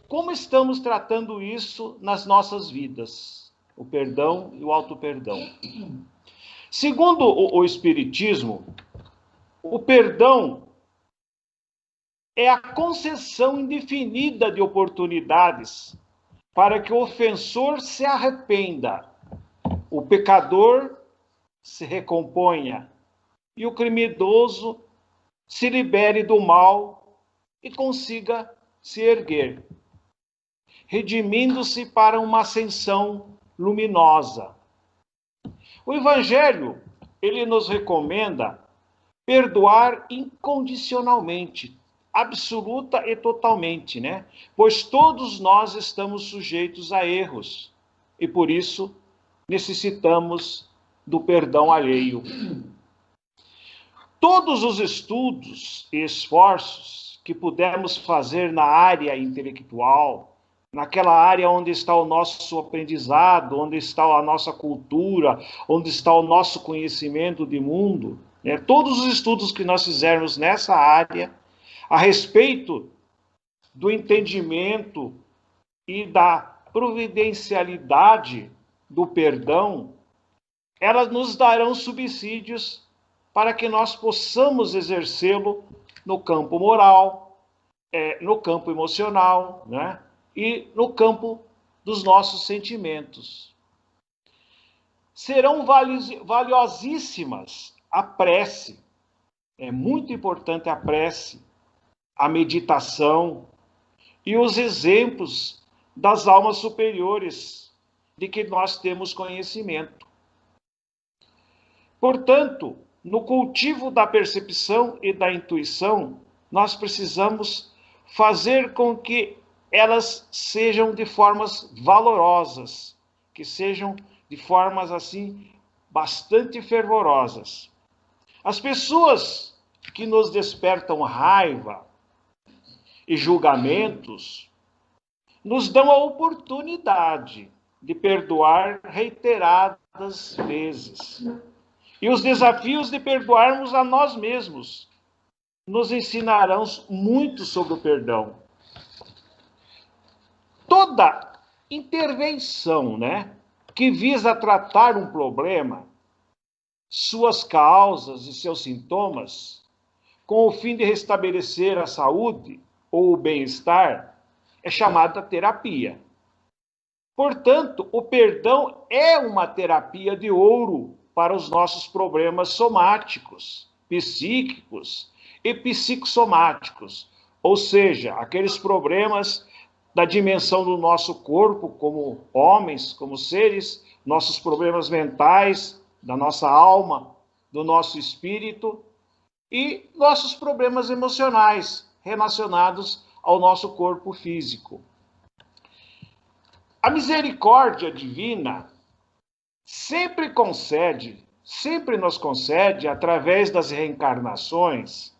como estamos tratando isso nas nossas vidas? O perdão e o auto-perdão. Segundo o Espiritismo, o perdão é a concessão indefinida de oportunidades para que o ofensor se arrependa, o pecador se recomponha e o criminoso se libere do mal e consiga se erguer, redimindo-se para uma ascensão luminosa. O Evangelho, ele nos recomenda perdoar incondicionalmente, absoluta e totalmente, né? Pois todos nós estamos sujeitos a erros e por isso necessitamos do perdão alheio. Todos os estudos e esforços que pudermos fazer na área intelectual, naquela área onde está o nosso aprendizado, onde está a nossa cultura, onde está o nosso conhecimento de mundo, né? Todos os estudos que nós fizermos nessa área, a respeito do entendimento e da providencialidade do perdão, elas nos darão subsídios para que nós possamos exercê-lo no campo moral, no campo emocional, né? E no campo dos nossos sentimentos. Serão valiosíssimas a prece, é muito importante a prece, a meditação e os exemplos das almas superiores de que nós temos conhecimento. Portanto, no cultivo da percepção e da intuição, nós precisamos fazer com que elas sejam de formas valorosas, que sejam de formas assim bastante fervorosas. As pessoas que nos despertam raiva e julgamentos nos dão a oportunidade de perdoar reiteradas vezes. E os desafios de perdoarmos a nós mesmos nos ensinarão muito sobre o perdão. Toda intervenção, né, que visa tratar um problema, suas causas e seus sintomas, com o fim de restabelecer a saúde ou o bem-estar, é chamada terapia. Portanto, o perdão é uma terapia de ouro para os nossos problemas somáticos, psíquicos e psicossomáticos, ou seja, aqueles problemas da dimensão do nosso corpo, como homens, como seres, nossos problemas mentais, da nossa alma, do nosso espírito e nossos problemas emocionais relacionados ao nosso corpo físico. A misericórdia divina sempre nos concede, através das reencarnações,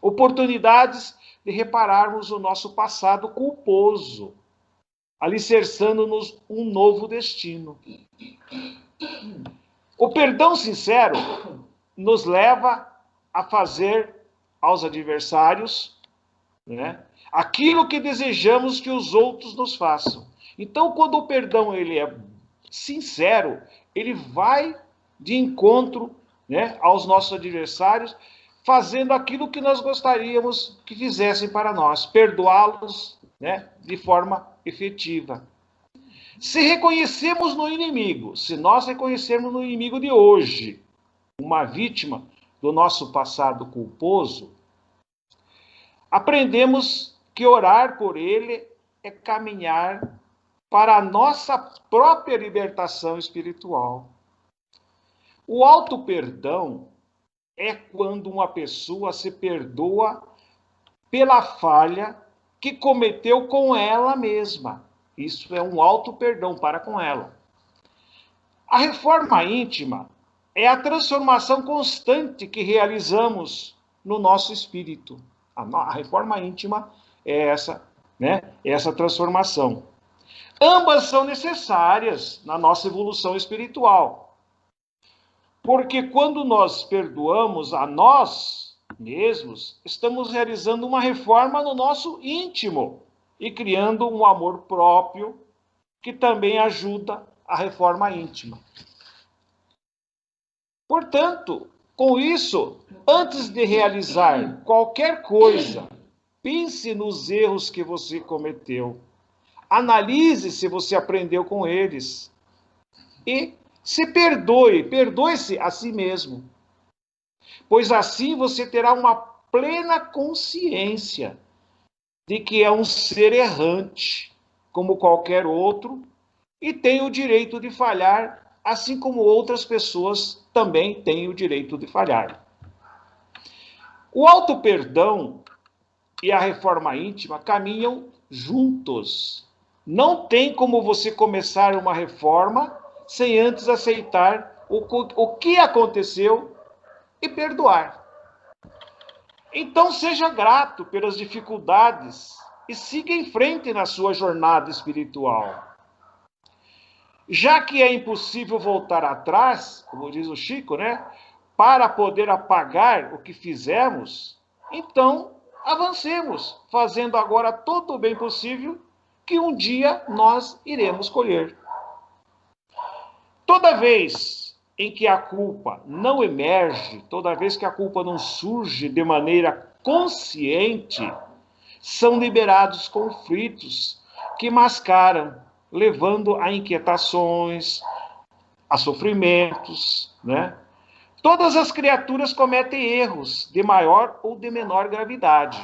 oportunidades de repararmos o nosso passado culposo, alicerçando-nos um novo destino. O perdão sincero nos leva a fazer aos adversários, né, aquilo que desejamos que os outros nos façam. Então, quando o perdão ele é sincero, ele vai de encontro, né, aos nossos adversários, fazendo aquilo que nós gostaríamos que fizessem para nós, perdoá-los, né, de forma efetiva. Se reconhecemos no inimigo, se nós reconhecermos no inimigo de hoje uma vítima do nosso passado culposo, aprendemos que orar por ele é caminhar para a nossa própria libertação espiritual. O auto-perdão é quando uma pessoa se perdoa pela falha que cometeu com ela mesma. Isso é um auto-perdão para com ela. A reforma íntima é a transformação constante que realizamos no nosso espírito. A reforma íntima é essa, né? Essa transformação. Ambas são necessárias na nossa evolução espiritual. Porque quando nós perdoamos a nós mesmos, estamos realizando uma reforma no nosso íntimo. e criando um amor próprio que também ajuda a reforma íntima. Portanto, com isso, antes de realizar qualquer coisa, pense nos erros que você cometeu. Analise se você aprendeu com eles. E se perdoe-se a si mesmo. Pois assim você terá uma plena consciência de que é um ser errante, como qualquer outro, e tem o direito de falhar, assim como outras pessoas também têm o direito de falhar. O auto-perdão e a reforma íntima caminham juntos. Não tem como você começar uma reforma sem antes aceitar o que aconteceu e perdoar. Então seja grato pelas dificuldades e siga em frente na sua jornada espiritual. Já que é impossível voltar atrás, como diz o Chico, né, para poder apagar o que fizemos, então avancemos, fazendo agora todo o bem possível que um dia nós iremos colher. Toda vez em que a culpa não emerge, toda vez que a culpa não surge de maneira consciente, são liberados conflitos que mascaram, levando a inquietações, a sofrimentos, né? Todas as criaturas cometem erros de maior ou de menor gravidade,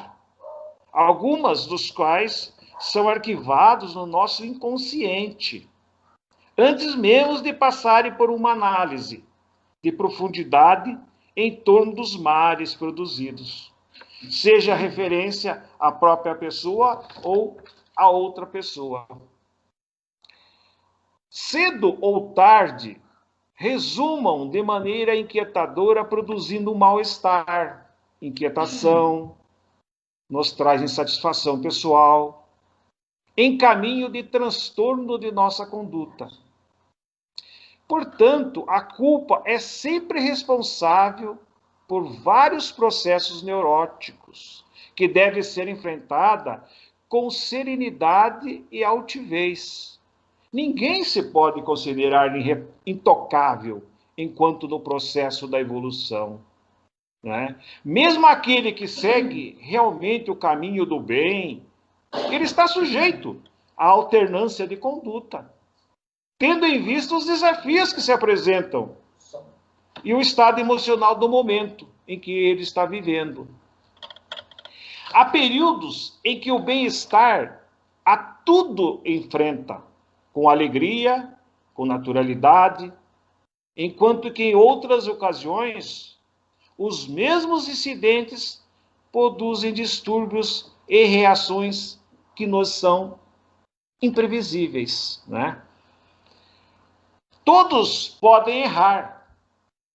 algumas dos quais são arquivados no nosso inconsciente, antes mesmo de passarem por uma análise de profundidade em torno dos males produzidos, seja referência à própria pessoa ou a outra pessoa. Cedo ou tarde, resumam de maneira inquietadora, produzindo um mal-estar, inquietação, nos traz insatisfação pessoal, em caminho de transtorno de nossa conduta. Portanto, a culpa é sempre responsável por vários processos neuróticos, que deve ser enfrentada com serenidade e altivez. Ninguém se pode considerar intocável enquanto no processo da evolução, né? Mesmo aquele que segue realmente o caminho do bem, ele está sujeito à alternância de conduta, tendo em vista os desafios que se apresentam e o estado emocional do momento em que ele está vivendo. Há períodos em que o bem-estar a tudo enfrenta, com alegria, com naturalidade, enquanto que em outras ocasiões, os mesmos incidentes produzem distúrbios e reações que nos são imprevisíveis, né? Todos podem errar,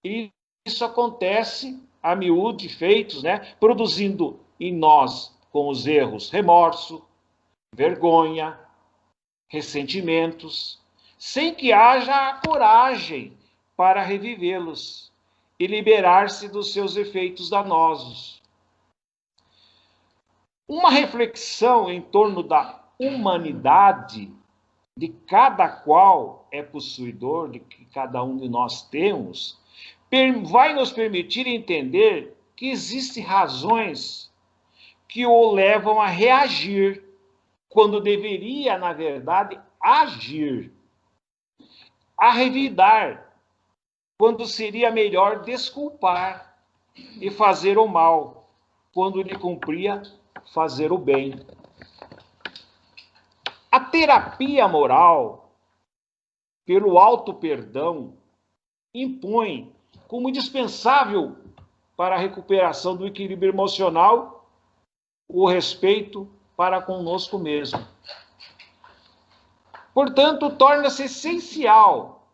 e isso acontece a miúde, feitos, né? Produzindo em nós, com os erros, remorso, vergonha, ressentimentos, sem que haja a coragem para revivê-los e liberar-se dos seus efeitos danosos. Uma reflexão em torno da humanidade de cada qual é possuidor, de que cada um de nós temos, vai nos permitir entender que existem razões que o levam a reagir, quando deveria, na verdade, agir, a revidar, quando seria melhor desculpar e fazer o mal, quando lhe cumpria fazer o bem. A terapia moral, pelo auto-perdão, impõe como indispensável para a recuperação do equilíbrio emocional o respeito para conosco mesmo. Portanto, torna-se essencial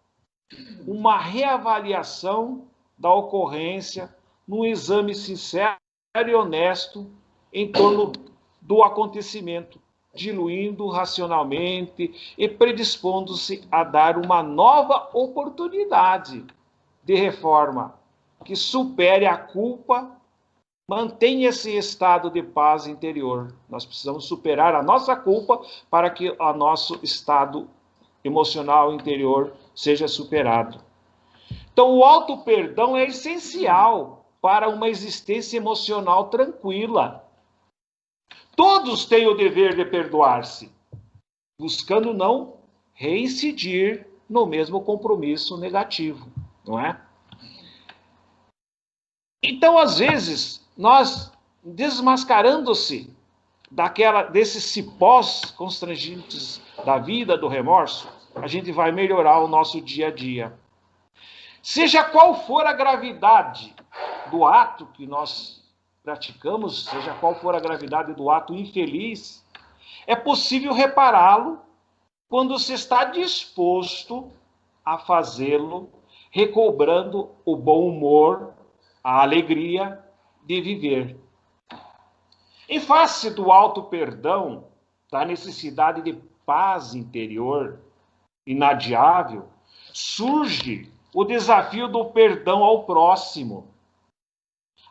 uma reavaliação da ocorrência num exame sincero e honesto em torno do acontecimento, diluindo racionalmente e predispondo-se a dar uma nova oportunidade de reforma que supere a culpa mantenha esse estado de paz interior. Nós precisamos superar a nossa culpa para que o nosso estado emocional interior seja superado. Então, o auto-perdão é essencial para uma existência emocional tranquila. Todos têm o dever de perdoar-se, buscando não reincidir no mesmo compromisso negativo, não é? Então, às vezes, nós, desmascarando-se desses cipós constrangentes da vida, do remorso, a gente vai melhorar o nosso dia a dia. Seja qual for a gravidade do ato que nós praticamos, seja qual for a gravidade do ato infeliz, é possível repará-lo quando se está disposto a fazê-lo, recobrando o bom humor, a alegria de viver. Em face do auto-perdão, da necessidade de paz interior inadiável, surge o desafio do perdão ao próximo.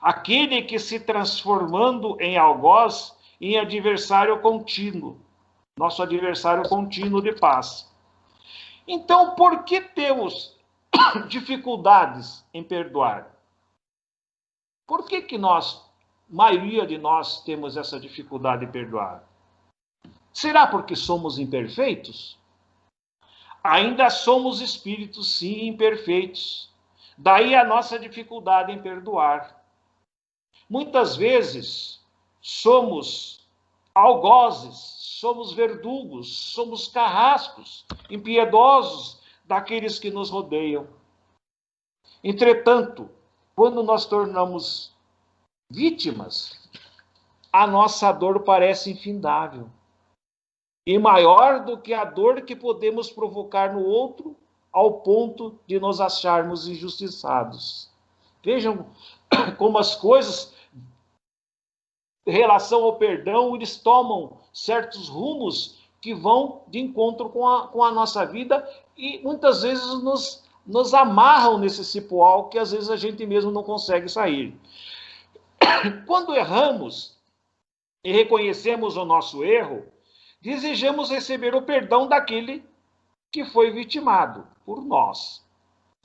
Aquele que se transformando em algoz, em adversário contínuo. Nosso adversário contínuo de paz. Então, por que temos dificuldades em perdoar? Por que maioria de nós, temos essa dificuldade em perdoar? Será porque somos imperfeitos? Ainda somos espíritos, sim, imperfeitos. Daí a nossa dificuldade em perdoar. Muitas vezes somos algozes, somos verdugos, somos carrascos, impiedosos daqueles que nos rodeiam. Entretanto, quando nós tornamos vítimas, a nossa dor parece infindável. E maior do que a dor que podemos provocar no outro, ao ponto de nos acharmos injustiçados. Vejam como as coisas, em relação ao perdão, eles tomam certos rumos que vão de encontro com a nossa vida e muitas vezes nos amarram nesse cipoal que às vezes a gente mesmo não consegue sair. Quando erramos e reconhecemos o nosso erro, desejamos receber o perdão daquele que foi vitimado por nós.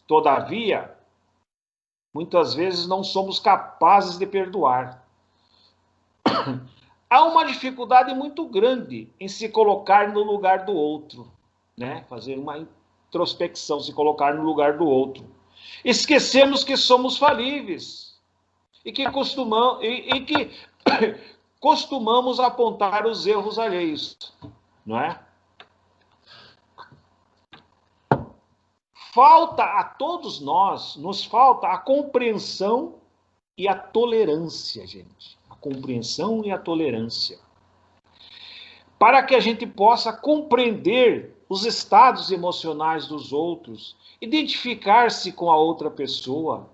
Todavia, muitas vezes não somos capazes de perdoar. Há uma dificuldade muito grande em se colocar no lugar do outro, né? Fazer uma introspecção, se colocar no lugar do outro. Esquecemos que somos falíveis e que costumamos apontar os erros alheios, não é? Falta a todos nós, nos falta a compreensão e a tolerância, gente. A compreensão e a tolerância. Para que a gente possa compreender os estados emocionais dos outros, identificar-se com a outra pessoa,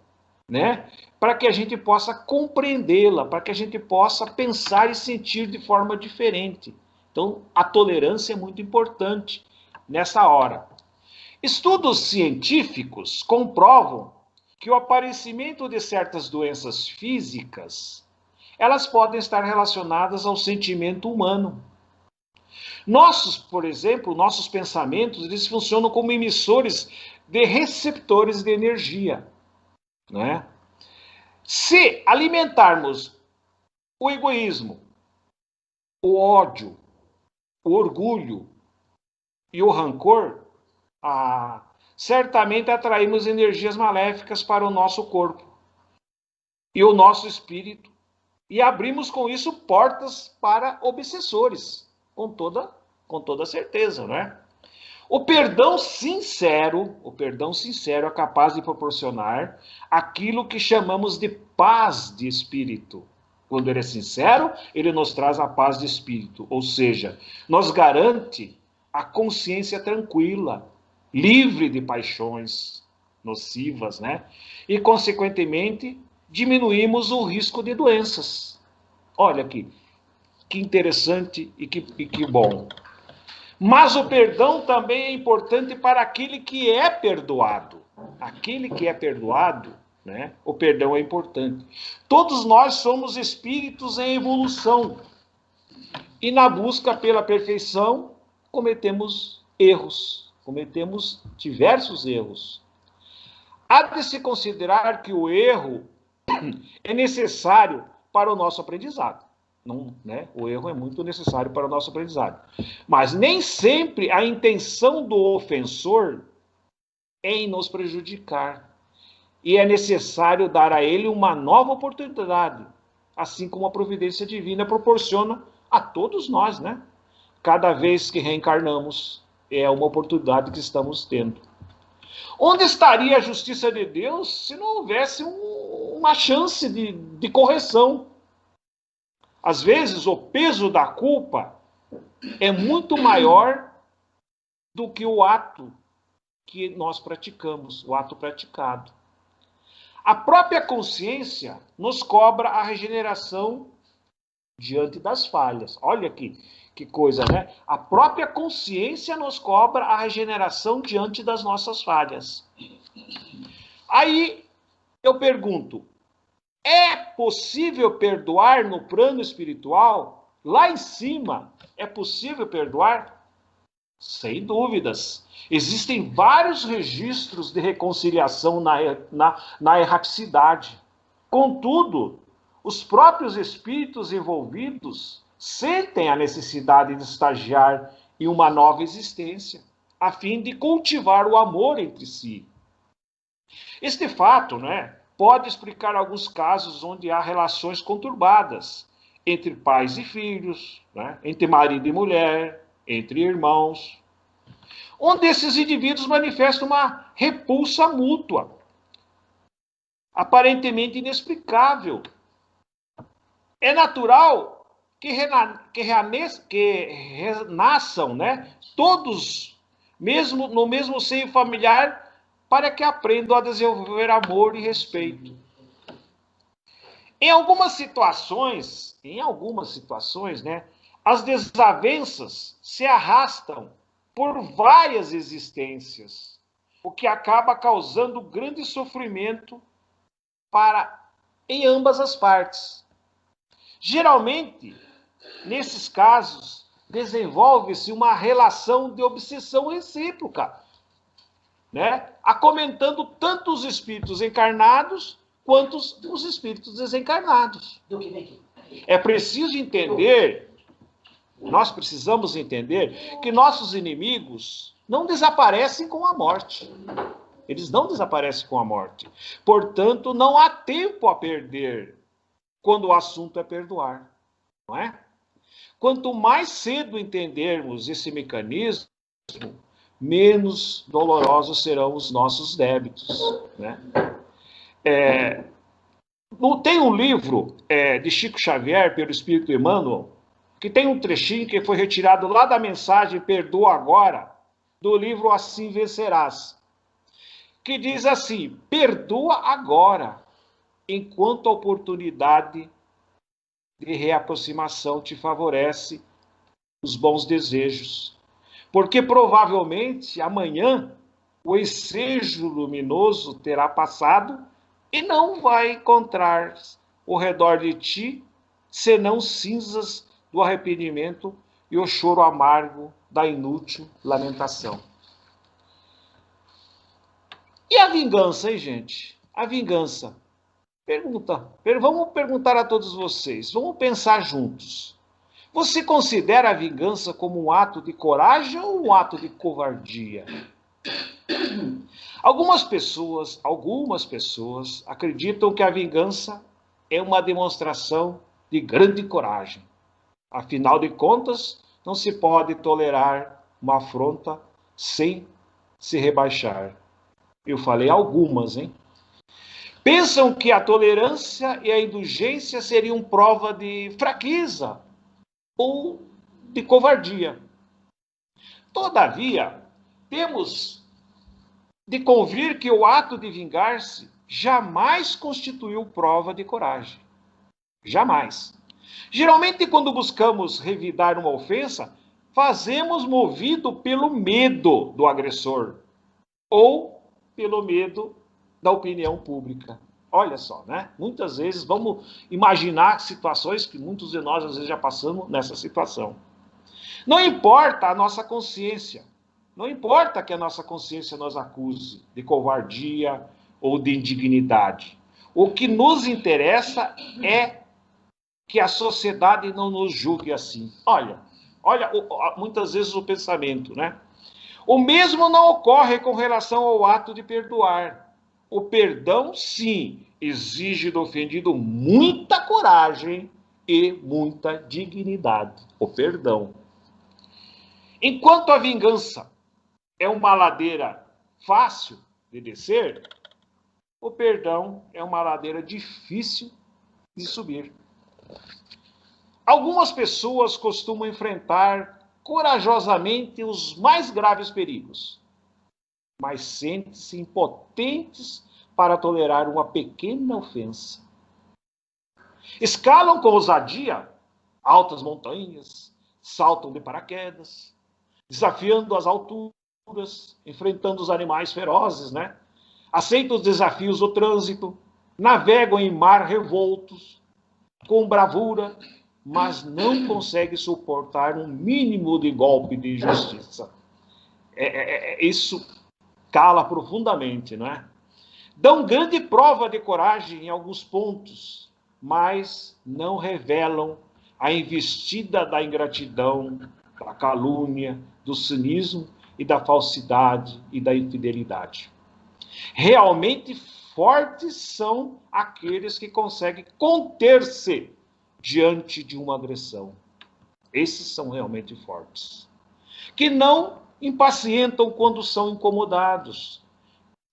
né? Para que a gente possa compreendê-la, para que a gente possa pensar e sentir de forma diferente. Então, a tolerância é muito importante nessa hora. Estudos científicos comprovam que o aparecimento de certas doenças físicas, elas podem estar relacionadas ao sentimento humano. Por exemplo, nossos pensamentos, eles funcionam como emissores de receptores de energia, né? Se alimentarmos o egoísmo, o ódio, o orgulho e o rancor, certamente atraímos energias maléficas para o nosso corpo e o nosso espírito e abrimos com isso portas para obsessores, com toda certeza, não é? O perdão sincero é capaz de proporcionar aquilo que chamamos de paz de espírito. Quando ele é sincero, ele nos traz a paz de espírito, ou seja, nos garante a consciência tranquila, livre de paixões nocivas, né? E, consequentemente, diminuímos o risco de doenças. Olha aqui, que interessante e que bom. Mas o perdão também é importante para aquele que é perdoado. Aquele que é perdoado, né? O perdão é importante. Todos nós somos espíritos em evolução. E na busca pela perfeição, cometemos erros. Cometemos diversos erros. Há de se considerar que o erro é necessário para o nosso aprendizado. Não, né? O erro é muito necessário para o nosso aprendizado. Mas nem sempre a intenção do ofensor é em nos prejudicar. E é necessário dar a ele uma nova oportunidade, assim como a providência divina proporciona a todos nós, né? Cada vez que reencarnamos, é uma oportunidade que estamos tendo. Onde estaria a justiça de Deus se não houvesse uma chance de correção? Às vezes, o peso da culpa é muito maior do que o ato que nós praticamos, o ato praticado. A própria consciência nos cobra a regeneração diante das falhas. Olha que coisa, né? A própria consciência nos cobra a regeneração diante das nossas falhas. Aí eu pergunto, é possível perdoar no plano espiritual? Lá em cima, é possível perdoar? Sem dúvidas. Existem vários registros de reconciliação na erraticidade. Contudo, os próprios espíritos envolvidos sentem a necessidade de estagiar em uma nova existência, a fim de cultivar o amor entre si. Este fato, né, pode explicar alguns casos onde há relações conturbadas entre pais e filhos, né, entre marido e mulher, entre irmãos, onde esses indivíduos manifestam uma repulsa mútua, aparentemente inexplicável. É natural que renasçam, né, todos no mesmo seio familiar, para que aprendam a desenvolver amor e respeito. Em algumas situações, né, as desavenças se arrastam por várias existências, o que acaba causando grande sofrimento em ambas as partes. Geralmente, nesses casos, desenvolve-se uma relação de obsessão recíproca, né? Acometendo tanto os espíritos encarnados quanto os espíritos desencarnados. É preciso entender, nós precisamos entender que nossos inimigos não desaparecem com a morte. Eles não desaparecem com a morte. Portanto, não há tempo a perder quando o assunto é perdoar, não é? Quanto mais cedo entendermos esse mecanismo, menos dolorosos serão os nossos débitos, né? Tem um livro de Chico Xavier, pelo Espírito Emmanuel, que tem um trechinho que foi retirado lá da mensagem Perdoa Agora, do livro Assim Vencerás, que diz assim: perdoa agora, enquanto a oportunidade de reaproximação te favorece os bons desejos. Porque provavelmente amanhã o ensejo luminoso terá passado e não vai encontrar ao redor de ti senão cinzas do arrependimento e o choro amargo da inútil lamentação. E a vingança, hein, gente? A vingança. Vamos perguntar a todos vocês, vamos pensar juntos. Você considera a vingança como um ato de coragem ou um ato de covardia? Algumas pessoas acreditam que a vingança é uma demonstração de grande coragem. Afinal de contas, não se pode tolerar uma afronta sem se rebaixar. Eu falei algumas, hein? Pensam que a tolerância e a indulgência seriam prova de fraqueza ou de covardia. Todavia, temos de convir que o ato de vingar-se jamais constituiu prova de coragem. Jamais. Geralmente, quando buscamos revidar uma ofensa, fazemos movido pelo medo do agressor ou pelo medo da opinião pública. Olha só, né? Muitas vezes, vamos imaginar situações que muitos de nós, às vezes, já passamos nessa situação. Não importa a nossa consciência. Não importa que a nossa consciência nos acuse de covardia ou de indignidade. O que nos interessa é que a sociedade não nos julgue assim. Olha, muitas vezes o pensamento, né? O mesmo não ocorre com relação ao ato de perdoar. O perdão, sim, exige do ofendido muita coragem e muita dignidade. O perdão. Enquanto a vingança é uma ladeira fácil de descer, o perdão é uma ladeira difícil de subir. Algumas pessoas costumam enfrentar corajosamente os mais graves perigos, mas sentem-se impotentes para tolerar uma pequena ofensa. Escalam com ousadia altas montanhas, saltam de paraquedas, desafiando as alturas, enfrentando os animais ferozes, né? Aceitam os desafios do trânsito, navegam em mar revoltos, com bravura, mas não conseguem suportar um mínimo de golpe de injustiça. Isso cala profundamente, não é? Dão grande prova de coragem em alguns pontos, mas não revelam a investida da ingratidão, da calúnia, do cinismo e da falsidade e da infidelidade. Realmente fortes são aqueles que conseguem conter-se diante de uma agressão. Esses são realmente fortes. Que não impacientam quando são incomodados,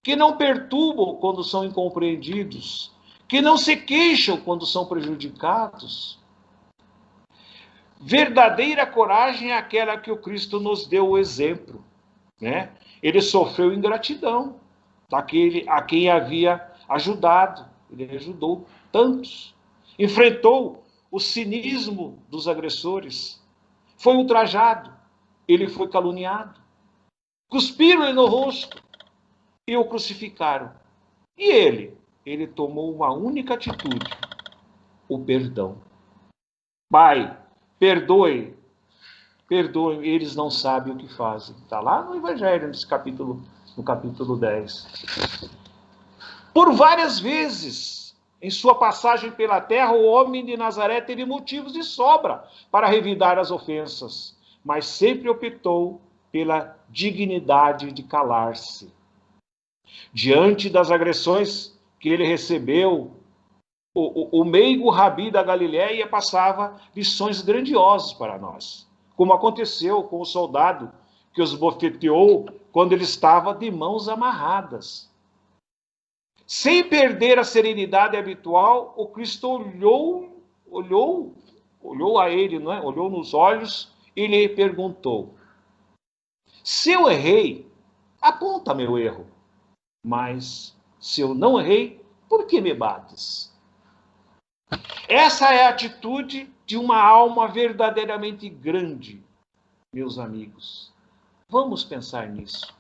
que não perturbam quando são incompreendidos, que não se queixam quando são prejudicados. Verdadeira coragem é aquela que o Cristo nos deu o exemplo, né? Ele sofreu ingratidão daquele a quem havia ajudado. Ele ajudou tantos. Enfrentou o cinismo dos agressores. Foi ultrajado. Ele foi caluniado. Cuspiram-lhe no rosto e o crucificaram. E ele tomou uma única atitude: o perdão. Pai, perdoe, eles não sabem o que fazem. Está lá no Evangelho, no capítulo 10. Por várias vezes, em sua passagem pela terra, o homem de Nazaré teve motivos de sobra para revidar as ofensas, mas sempre optou pela dignidade de calar-se. Diante das agressões que ele recebeu, o meigo Rabi da Galileia passava lições grandiosas para nós, como aconteceu com o soldado que os bofeteou quando ele estava de mãos amarradas. Sem perder a serenidade habitual, o Cristo olhou a ele, não é? Olhou nos olhos e lhe perguntou: se eu errei, aponta meu erro. Mas se eu não errei, por que me bates? Essa é a atitude de uma alma verdadeiramente grande, meus amigos. Vamos pensar nisso.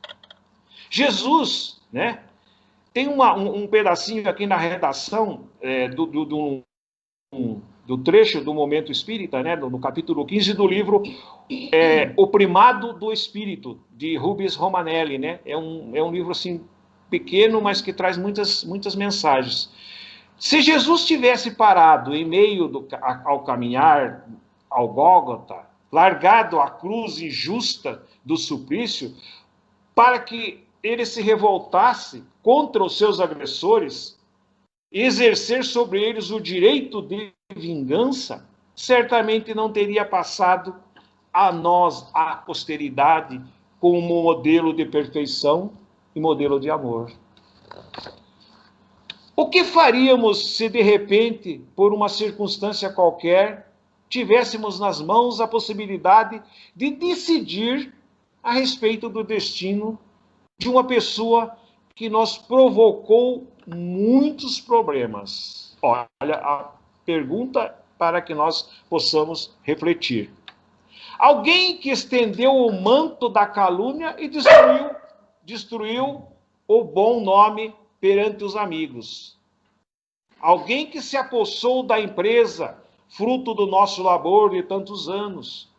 Jesus, né? Tem um pedacinho aqui na redação do trecho do Momento Espírita, né? No capítulo 15 do livro O Primado do Espírito, de Rubens Romanelli, né? É um livro assim pequeno, mas que traz muitas mensagens. Se Jesus tivesse parado em meio ao caminhar ao Gólgota, largado a cruz injusta do suplício, para que ele se revoltasse contra os seus agressores e exercer sobre eles o direito de vingança, certamente não teria passado a nós, a posteridade, como modelo de perfeição e modelo de amor. O que faríamos se, de repente, por uma circunstância qualquer, tivéssemos nas mãos a possibilidade de decidir a respeito do destino de uma pessoa que nos provocou muitos problemas? Olha, a pergunta para que nós possamos refletir. Alguém que estendeu o manto da calúnia e destruiu o bom nome perante os amigos. alguém que se apossou da empresa, fruto do nosso labor de tantos anos,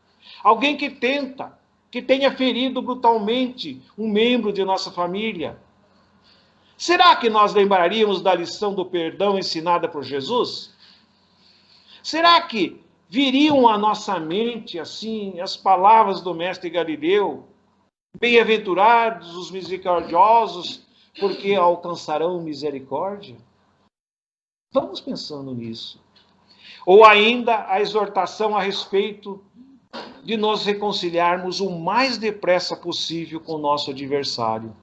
alguém que tenha ferido brutalmente um membro de nossa família. Será que nós lembraríamos da lição do perdão ensinada por Jesus? Será que viriam à nossa mente, assim, as palavras do mestre Galileu? Bem-aventurados os misericordiosos, porque alcançarão misericórdia? Vamos pensando nisso. Ou ainda a exortação a respeito de nos reconciliarmos o mais depressa possível com o nosso adversário.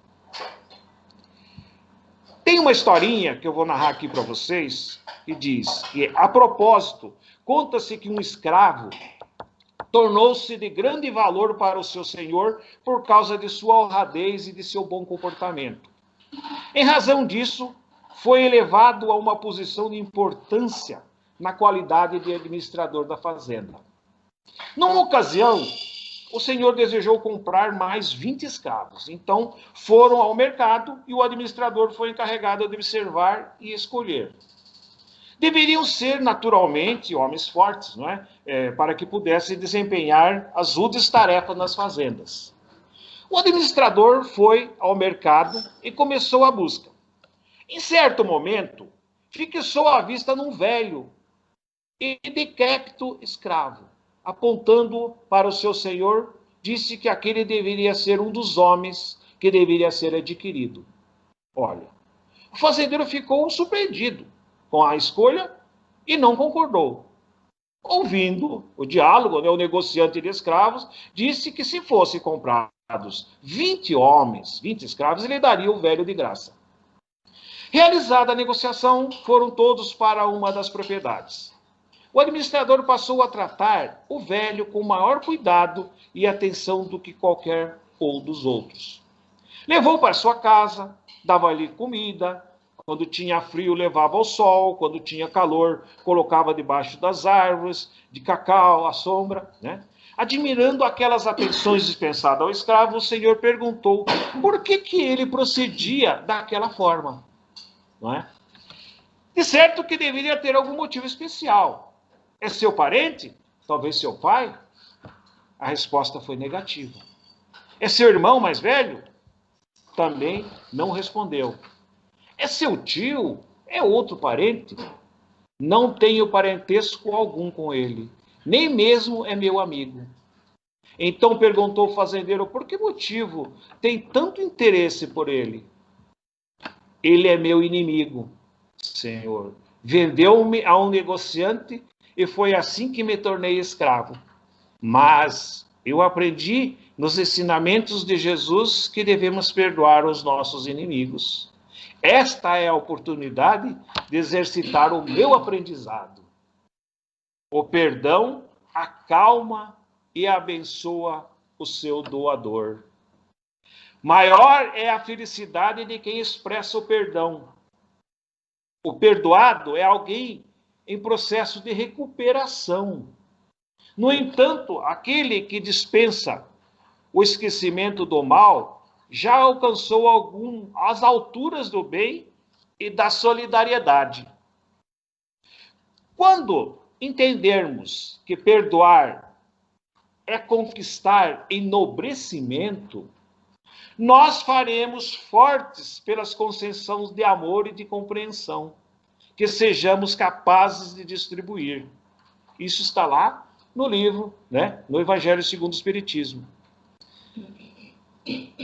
Tem uma historinha que eu vou narrar aqui para vocês, que diz que, a propósito, conta-se que um escravo tornou-se de grande valor para o seu senhor por causa de sua honradez e de seu bom comportamento. Em razão disso, foi elevado a uma posição de importância na qualidade de administrador da fazenda. Numa ocasião, o senhor desejou comprar mais 20 escravos. Então, foram ao mercado e o administrador foi encarregado de observar e escolher. Deveriam ser, naturalmente, homens fortes, não é? Para que pudessem desempenhar as rudes tarefas nas fazendas. O administrador foi ao mercado e começou a busca. Em certo momento, fixou a vista num velho e decrépito escravo. Apontando para o seu senhor, disse que aquele deveria ser um dos homens que deveria ser adquirido. Olha, o fazendeiro ficou surpreendido com a escolha e não concordou. Ouvindo o diálogo, o negociante de escravos disse que se fossem comprados 20 homens, 20 escravos, ele daria o velho de graça. Realizada a negociação, foram todos para uma das propriedades. O administrador passou a tratar o velho com maior cuidado e atenção do que qualquer ou dos outros. Levou para sua casa, dava-lhe comida, quando tinha frio levava ao sol, quando tinha calor colocava debaixo das árvores, de cacau, à sombra, né? Admirando aquelas atenções dispensadas ao escravo, o senhor perguntou por que ele procedia daquela forma, não é? De certo que deveria ter algum motivo especial. É seu parente? Talvez seu pai? A resposta foi negativa. É seu irmão mais velho? Também não respondeu. É seu tio? É outro parente? Não tenho parentesco algum com ele, nem mesmo é meu amigo. Então perguntou o fazendeiro, por que motivo tem tanto interesse por ele? Ele é meu inimigo, senhor. Vendeu-me a um negociante e foi assim que me tornei escravo. Mas eu aprendi nos ensinamentos de Jesus que devemos perdoar os nossos inimigos. Esta é a oportunidade de exercitar o meu aprendizado. O perdão acalma e abençoa o seu doador. Maior é a felicidade de quem expressa o perdão. O perdoado é alguém em processo de recuperação. No entanto, aquele que dispensa o esquecimento do mal já alcançou as alturas do bem e da solidariedade. Quando entendermos que perdoar é conquistar enobrecimento, nós faremos fortes pelas concessões de amor e de compreensão que sejamos capazes de distribuir. Isso está lá no livro, né, no Evangelho segundo o Espiritismo.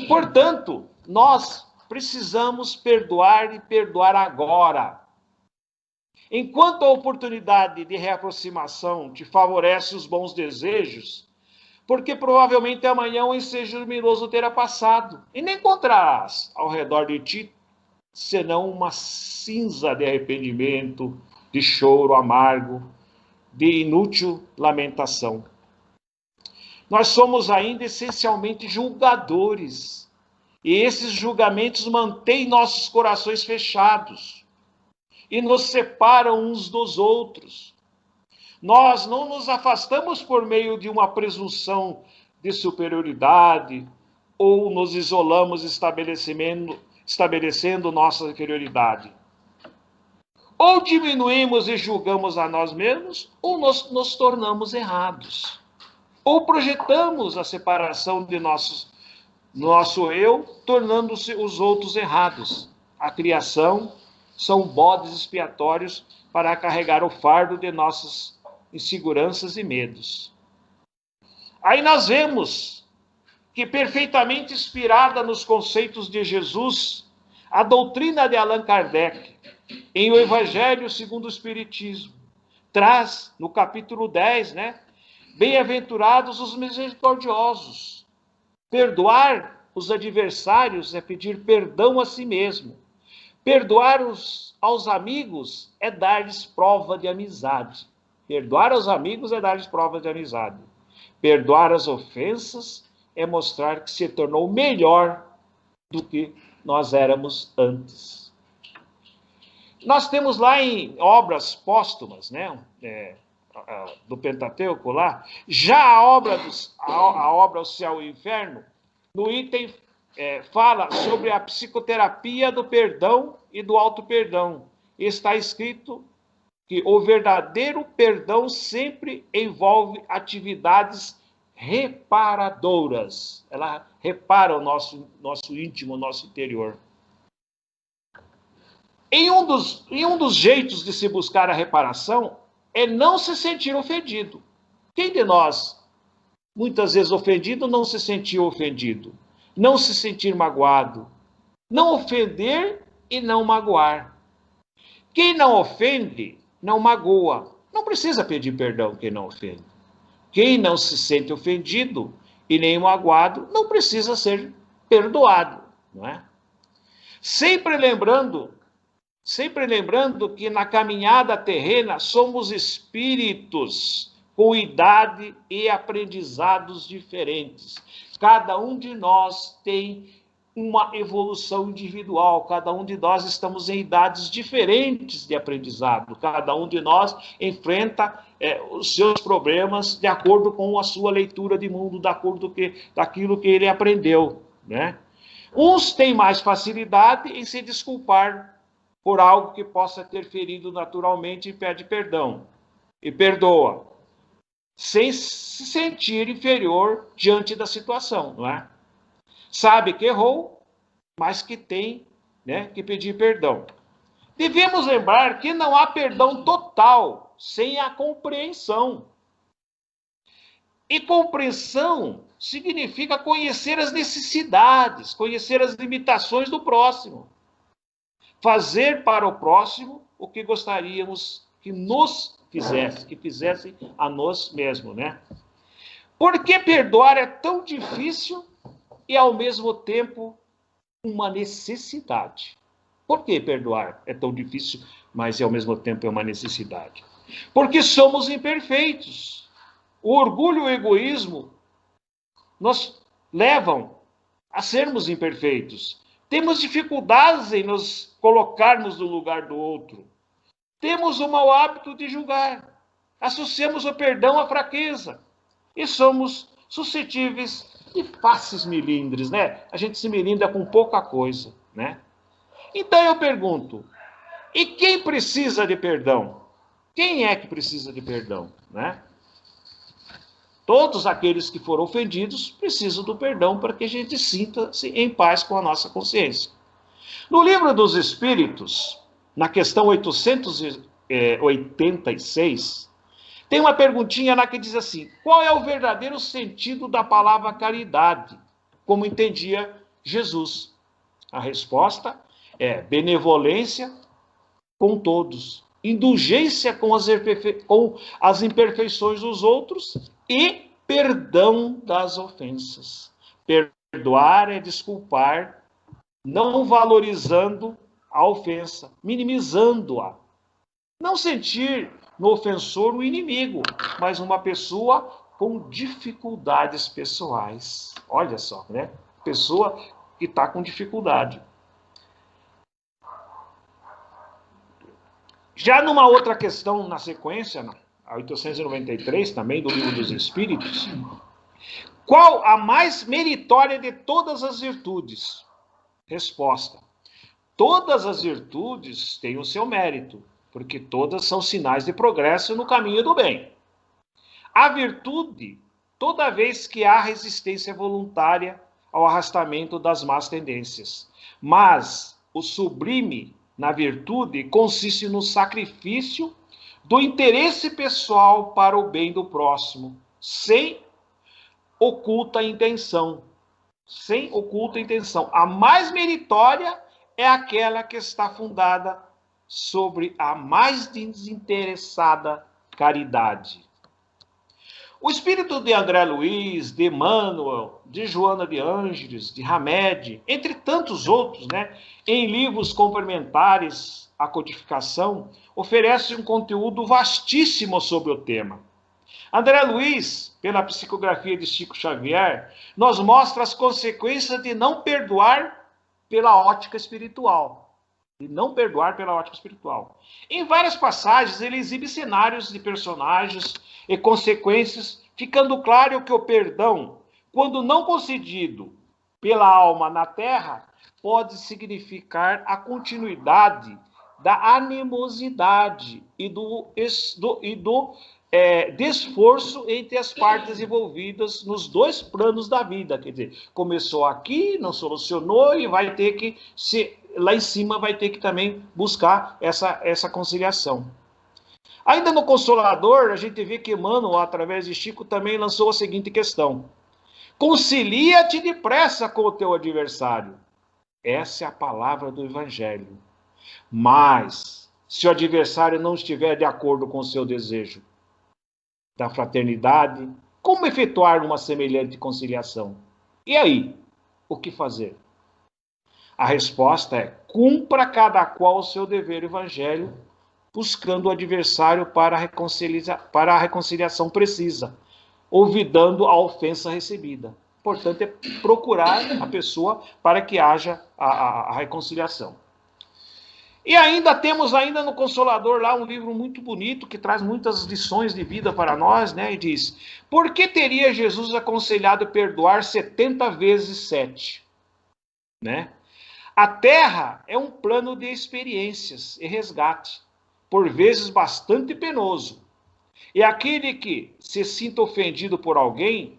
Portanto, nós precisamos perdoar e perdoar agora. Enquanto a oportunidade de reaproximação te favorece os bons desejos, porque provavelmente amanhã o ensejo luminoso terá passado, e nem encontrarás ao redor de ti senão uma cinza de arrependimento, de choro amargo, de inútil lamentação. Nós somos ainda essencialmente julgadores, e esses julgamentos mantêm nossos corações fechados e nos separam uns dos outros. Nós não nos afastamos por meio de uma presunção de superioridade ou nos isolamos estabelecendo nossa inferioridade. Ou diminuímos e julgamos a nós mesmos, ou nos tornamos errados. Ou projetamos a separação de nosso eu, tornando-se os outros errados. A criação são bodes expiatórios para carregar o fardo de nossas inseguranças e medos. Aí nós vemos que, perfeitamente inspirada nos conceitos de Jesus, a doutrina de Allan Kardec, em O Evangelho segundo o Espiritismo, traz, no capítulo 10, bem-aventurados os misericordiosos. Perdoar os adversários é pedir perdão a si mesmo. Perdoar aos amigos é dar-lhes prova de amizade. Perdoar aos amigos é dar-lhes prova de amizade. Perdoar as ofensas é mostrar que se tornou melhor do que nós éramos antes. Nós temos lá em obras póstumas, do Pentateuco lá, já a obra O Céu e o Inferno, no item fala sobre a psicoterapia do perdão e do auto-perdão. Está escrito que o verdadeiro perdão sempre envolve atividades reparadoras. Ela repara o nosso íntimo, o nosso interior. Em um dos jeitos de se buscar a reparação é não se sentir ofendido. Quem de nós, muitas vezes ofendido, não se sentiu ofendido? Não se sentir magoado. Não ofender e não magoar. Quem não ofende, não magoa. Não precisa pedir perdão quem não ofende. Quem não se sente ofendido e nem magoado, não precisa ser perdoado, não é? Sempre lembrando que na caminhada terrena somos espíritos com idade e aprendizados diferentes. Cada um de nós tem uma evolução individual, cada um de nós estamos em idades diferentes de aprendizado, cada um de nós enfrenta os seus problemas de acordo com a sua leitura de mundo, de acordo daquilo que ele aprendeu, né? Uns têm mais facilidade em se desculpar por algo que possa ter ferido naturalmente e pede perdão, e perdoa, sem se sentir inferior diante da situação, não é? Sabe que errou, mas que tem que pedir perdão. Devemos lembrar que não há perdão total sem a compreensão. E compreensão significa conhecer as necessidades, conhecer as limitações do próximo. Fazer para o próximo o que gostaríamos que nos fizesse, que fizesse a nós mesmos, né? Por que perdoar é tão difícil e, ao mesmo tempo, uma necessidade? Por que perdoar é tão difícil, mas, ao mesmo tempo, é uma necessidade? Porque somos imperfeitos. O orgulho e o egoísmo nos levam a sermos imperfeitos. Temos dificuldades em nos colocarmos no lugar do outro. Temos o mau hábito de julgar. Associamos o perdão à fraqueza. E somos suscetíveis de faces melindres, né? A gente se melindra com pouca coisa, né? Então eu pergunto, e quem precisa de perdão? Quem é que precisa de perdão, né? Todos aqueles que foram ofendidos precisam do perdão para que a gente sinta-se em paz com a nossa consciência. No Livro dos Espíritos, na questão 886, tem uma perguntinha lá que diz assim: qual é o verdadeiro sentido da palavra caridade, como entendia Jesus? A resposta é benevolência com todos, indulgência com as imperfeições dos outros e perdão das ofensas. Perdoar é desculpar, não valorizando a ofensa, minimizando-a. Não sentir no ofensor o inimigo, mas uma pessoa com dificuldades pessoais. Olha só, né? Pessoa que está com dificuldade. Já numa outra questão na sequência, a 893, também do Livro dos Espíritos, qual a mais meritória de todas as virtudes? Resposta: todas as virtudes têm o seu mérito, porque todas são sinais de progresso no caminho do bem. A virtude, toda vez que há resistência voluntária ao arrastamento das más tendências. Mas o sublime na virtude consiste no sacrifício do interesse pessoal para o bem do próximo, sem oculta intenção. Sem oculta intenção. A mais meritória é aquela que está fundada sobre a mais desinteressada caridade. O espírito de André Luiz, de Emmanuel, de Joana de Ângeles, de Hamed, entre tantos outros, né, em livros complementares à codificação, oferece um conteúdo vastíssimo sobre o tema. André Luiz, pela psicografia de Chico Xavier, nos mostra as consequências de não perdoar pela ótica espiritual. De não perdoar pela ótica espiritual. Em várias passagens, ele exibe cenários de personagens e consequências, ficando claro que o perdão, quando não concedido pela alma na terra, pode significar a continuidade da animosidade e do esforço entre as partes envolvidas nos dois planos da vida. Quer dizer, começou aqui, não solucionou e vai ter que, lá em cima, vai ter que também buscar essa conciliação. Ainda no Consolador, a gente vê que Emmanuel, através de Chico, também lançou a seguinte questão: concilia-te depressa com o teu adversário. Essa é a palavra do Evangelho. Mas, se o adversário não estiver de acordo com o seu desejo da fraternidade, como efetuar uma semelhante conciliação? E aí, o que fazer? A resposta é: cumpra cada qual o seu dever evangelho, buscando o adversário para a reconciliação precisa, olvidando a ofensa recebida. Portanto, é procurar a pessoa para que haja a reconciliação. E ainda temos no Consolador lá um livro muito bonito que traz muitas lições de vida para nós, né? E diz: por que teria Jesus aconselhado perdoar 70 vezes 7? Né? A terra é um plano de experiências e resgate, por vezes bastante penoso. E aquele que se sinta ofendido por alguém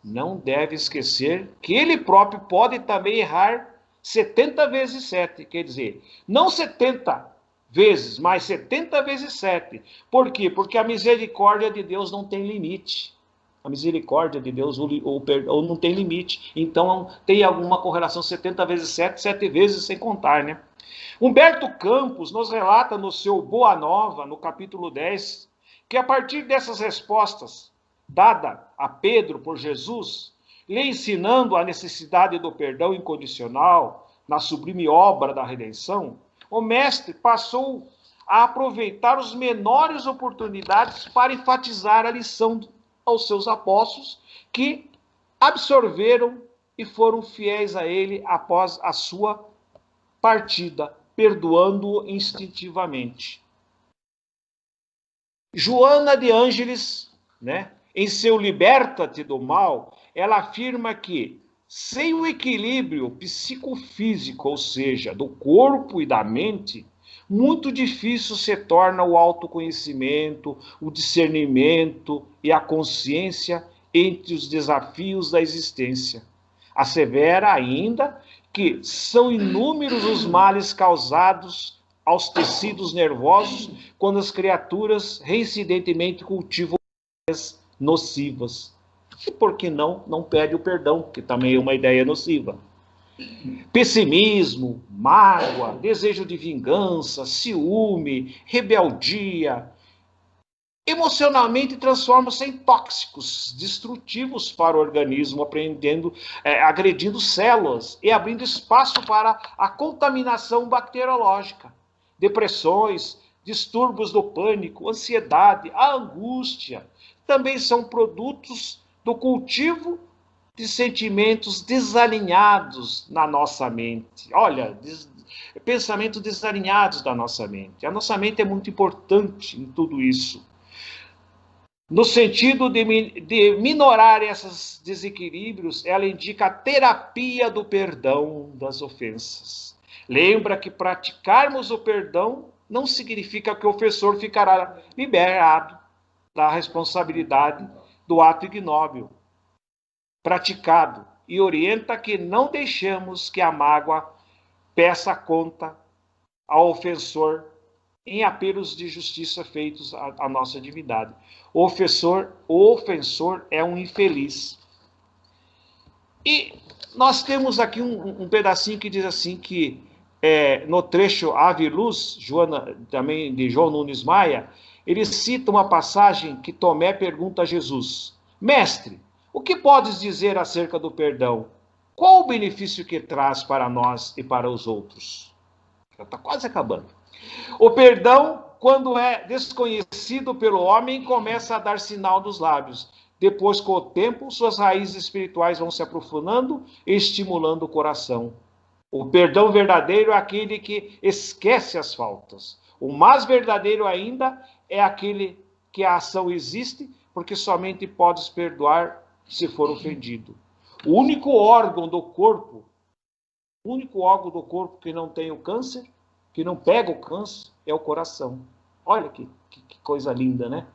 não deve esquecer que ele próprio pode também errar 70 vezes 7, quer dizer, não 70 vezes, mas 70 vezes 7. Por quê? Porque a misericórdia de Deus não tem limite. A misericórdia de Deus ou não tem limite. Então, tem alguma correlação 70 vezes 7, 7 vezes sem contar, né? Humberto Campos nos relata no seu Boa Nova, no capítulo 10, que a partir dessas respostas dadas a Pedro por Jesus, lhe ensinando a necessidade do perdão incondicional na sublime obra da redenção, o mestre passou a aproveitar as menores oportunidades para enfatizar a lição aos seus apóstolos, que absorveram e foram fiéis a ele após a sua partida, perdoando-o instintivamente. Joana de Ângeles, né, em seu Liberta-te do Mal, ela afirma que, sem o equilíbrio psicofísico, ou seja, do corpo e da mente, muito difícil se torna o autoconhecimento, o discernimento e a consciência entre os desafios da existência. Assevera ainda que são inúmeros os males causados aos tecidos nervosos quando as criaturas reincidentemente cultivam nocivas. E por que não pede o perdão, que também é uma ideia nociva. Pessimismo, mágoa, desejo de vingança, ciúme, rebeldia, emocionalmente transformam-se em tóxicos, destrutivos para o organismo, agredindo células e abrindo espaço para a contaminação bacteriológica. Depressões, distúrbios do pânico, ansiedade, a angústia, também são produtos do cultivo de sentimentos desalinhados na nossa mente. Olha, pensamentos desalinhados da nossa mente. A nossa mente é muito importante em tudo isso. No sentido de minorar esses desequilíbrios, ela indica a terapia do perdão das ofensas. Lembra que praticarmos o perdão não significa que o ofensor ficará liberado da responsabilidade do ato ignóbil praticado e orienta que não deixemos que a mágoa peça conta ao ofensor em apelos de justiça feitos à nossa divindade. O ofensor é um infeliz. E nós temos aqui um pedacinho que diz assim que no trecho Ave Luz, também de João Nunes Maia, ele cita uma passagem que Tomé pergunta a Jesus: Mestre, o que podes dizer acerca do perdão? Qual o benefício que traz para nós e para os outros? Já está quase acabando. O perdão, quando é desconhecido pelo homem, começa a dar sinal dos lábios. Depois, com o tempo, suas raízes espirituais vão se aprofundando e estimulando o coração. O perdão verdadeiro é aquele que esquece as faltas. O mais verdadeiro ainda é aquele que a ação existe, porque somente podes perdoar se for ofendido. O único órgão do corpo que não tem o câncer, que não pega o câncer, é o coração. Olha que coisa linda, né?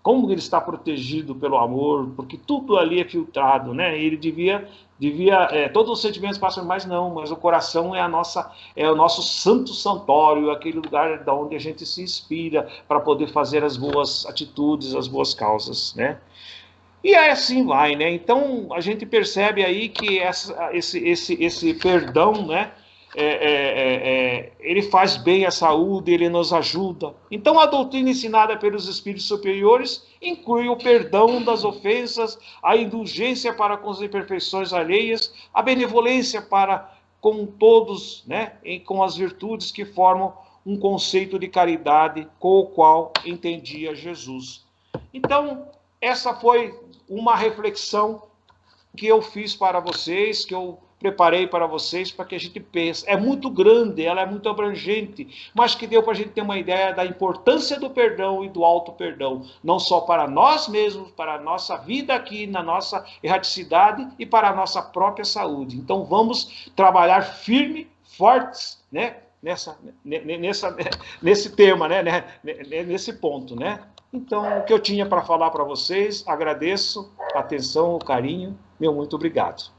Como ele está protegido pelo amor, porque tudo ali é filtrado, né? Ele devia todos os sentimentos passam, mas o coração é o nosso santo santuário, aquele lugar da onde a gente se inspira para poder fazer as boas atitudes, as boas causas, né? E assim vai, né? Então a gente percebe aí que esse perdão, né? Ele faz bem à saúde, ele nos ajuda. Então a doutrina ensinada pelos espíritos superiores inclui o perdão das ofensas, a indulgência para com as imperfeições alheias, a benevolência para com todos, né? E com as virtudes que formam um conceito de caridade com o qual entendia Jesus. Então, essa foi uma reflexão que eu fiz para vocês, que eu preparei para vocês, para que a gente pense. É muito grande, ela é muito abrangente, mas que deu para a gente ter uma ideia da importância do perdão e do auto-perdão, não só para nós mesmos, para a nossa vida aqui, na nossa erraticidade e para a nossa própria saúde. Então vamos trabalhar firme, fortes, né? Nesse tema, né? Nesse ponto, né? Então, o que eu tinha para falar para vocês, agradeço a atenção, o carinho, meu muito obrigado.